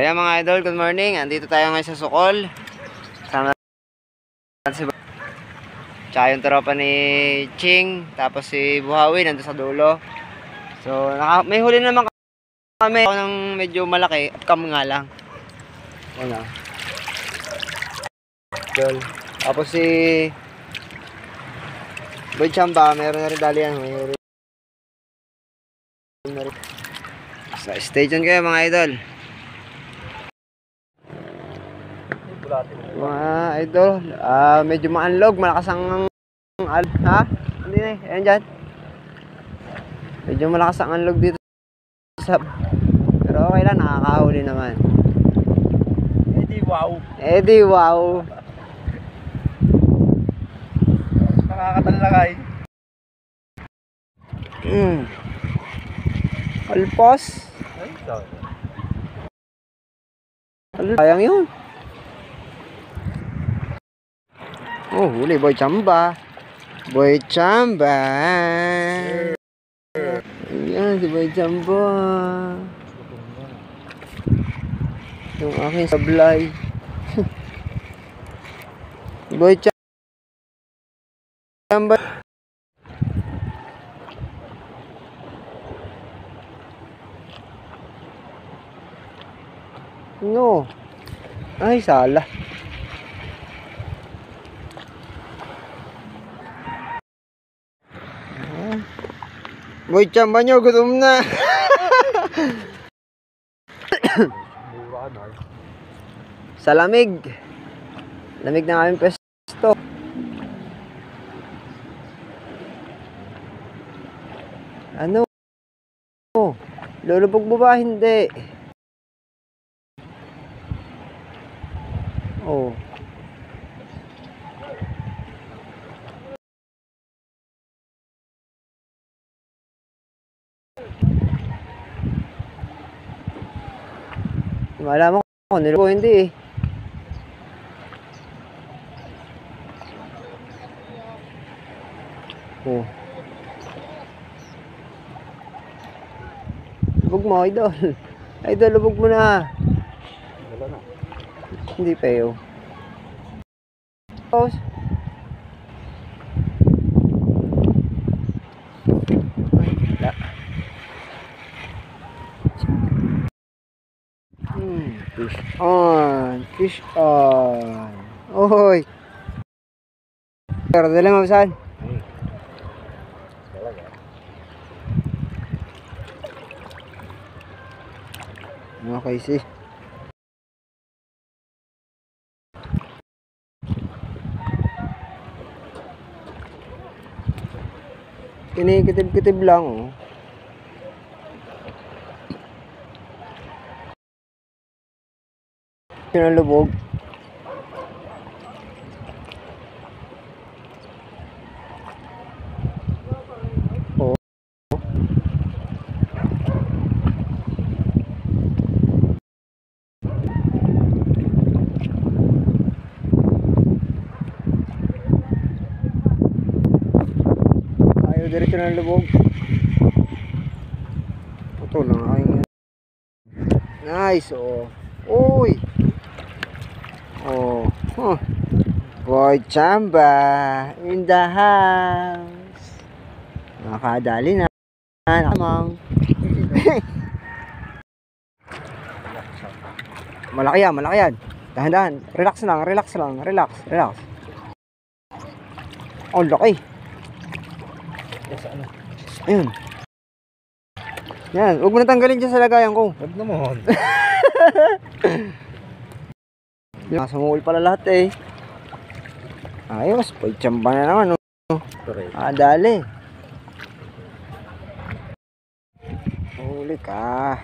Ayan mga idol, good morning. Andito tayo ngayon sa Sukol. Sama natin si tsaka yung tropa ni Ching. Tapos si Buhawi nandun sa dulo. So may huli naman kami ng medyo malaki. Upcam nga lang. Ayan o. Tapos si Boy Chamba, meron na rin dali yan. So stay tuned kayo mga idol. Mga idol, medyo ma-unlog, malakas ang ha? Hindi na eh, ayan dyan. Medyo malakas ang unlog dito sa, pero okay lang, nakakahuli naman. Eddie wow. Eddie wow. Nakakatalakay. Alpos. Sayang yun. Oh, huli Boy Chamba. Boy Chamba. Ayan, si Boy Chamba. Yung aking sablay. Boy Chamba. No. Ay, sala. Boy Chamba nyo, gutom na. Sa lamig. Lamig na aming pesto. Ano? Lulubog mo ba? Hindi. Oh. Malaman ko niloko hindi eh. Oh. Lubog mo, idol. Idol, lubog mo na. Wala na. Hindi pa yun. Pause. Fish on. Fish on. Oy. Pero dali mo saan? Okay, see. Kinikitib-kitib lang oh. Pinalubog. Oh. Ayaw diretso ng lubog. Ito lang aking. Nice oh. Uy. Oh, huh. Boy Chamba in the house. Nakadali na. Amang. Malaki yan, malaki yan. Dahan-dahan. Relax lang, relax lang. Relax, relax. Oh, laki. Ayun. Yan, huwag mo na tanggalin dyan sa lagayan ko. Huwag naman. Sumukol pala lahat eh. Ayos, Boy Chamba na naman oh. Dali. Huli ka.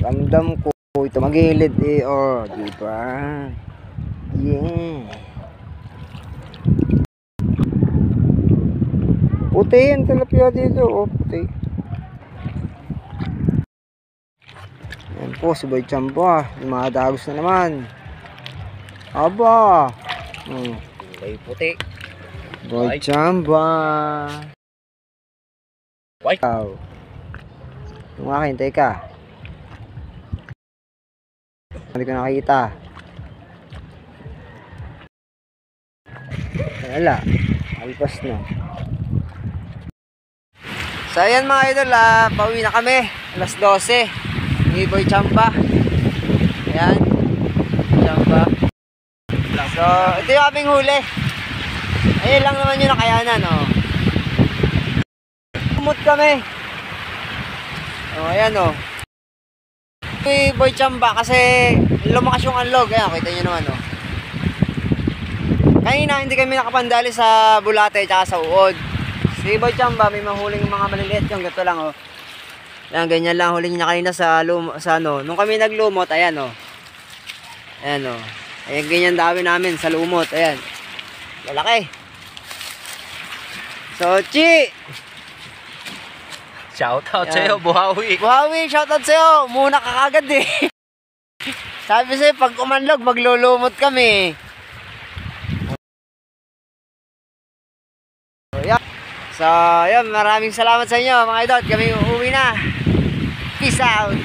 Ramdam ko ito magilid eh. Oh, diba? Yeah. Puti yung tilapia dito. Oh, puti. Yan po si Boy Chamba. Yung mga dagos na naman. Aba. May puti. Boy Chamba. White. Yung akin, teka. Hindi ko nakikita. Wala. Alpas na. So ayan mga idol, pauwi na kami. Alas 12. Ni Boy Chamba. Ayan. Chamba. So ito yung aming huli. Ayun lang naman yung nakayanan, oh. Lumot kami. Oh, ayan, oh. Si Boy Chamba kasi lumakas yung unlog. Ayan, kita nyo naman, oh. Kanina hindi kami nakapandali sa Bulate at sa Uod. Si Boy Chamba may mahuling mga maliliit yung gato lang, oh. Ayan, ganyan lang huling niya kanina sa ano. Nung kami naglumot, ayan, oh. Ayan, oh. Ayan, ganyan dami namin sa lumot. Ayan. Lalaki. So, Chi! Shout out Yan. sa'yo, Buhawi. Buhawi, shoutout sa'yo. Muna ka kagad eh. Sabi sa'yo, pag umanlog, maglulumot kami. So, yan. Maraming salamat sa inyo, mga idol. Kami uuwi na. Peace out.